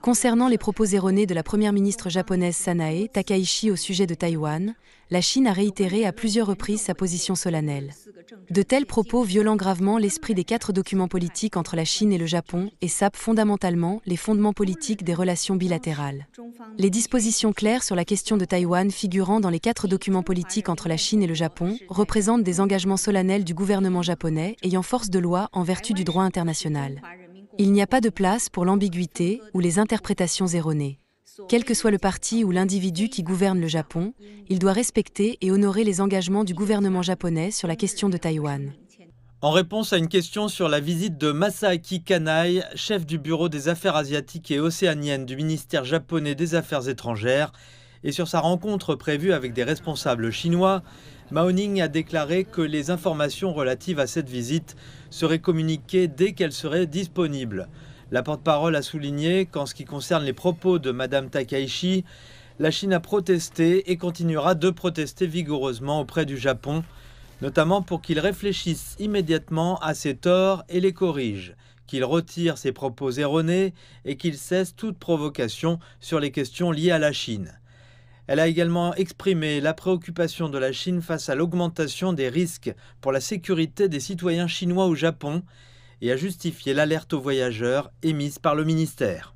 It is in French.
Concernant les propos erronés de la première ministre japonaise Sanae Takaichi au sujet de Taïwan, la Chine a réitéré à plusieurs reprises sa position solennelle. De tels propos violant gravement l'esprit des 4 documents politiques entre la Chine et le Japon et sapent fondamentalement les fondements politiques des relations bilatérales. Les dispositions claires sur la question de Taïwan figurant dans les 4 documents politiques entre la Chine et le Japon représentent des engagements solennels du gouvernement japonais ayant force de loi en vertu du droit international. Il n'y a pas de place pour l'ambiguïté ou les interprétations erronées. Quel que soit le parti ou l'individu qui gouverne le Japon, il doit respecter et honorer les engagements du gouvernement japonais sur la question de Taïwan. En réponse à une question sur la visite de Masaaki Kanai, chef du bureau des affaires asiatiques et océaniennes du ministère japonais des Affaires étrangères, et sur sa rencontre prévue avec des responsables chinois, Mao Ning a déclaré que les informations relatives à cette visite seraient communiquées dès qu'elles seraient disponibles. La porte-parole a souligné qu'en ce qui concerne les propos de Mme Takaichi, la Chine a protesté et continuera de protester vigoureusement auprès du Japon, notamment pour qu'il réfléchisse immédiatement à ses torts et les corrige, qu'il retire ses propos erronés et qu'il cesse toute provocation sur les questions liées à la Chine. Elle a également exprimé la préoccupation de la Chine face à l'augmentation des risques pour la sécurité des citoyens chinois au Japon et a justifié l'alerte aux voyageurs émise par le ministère.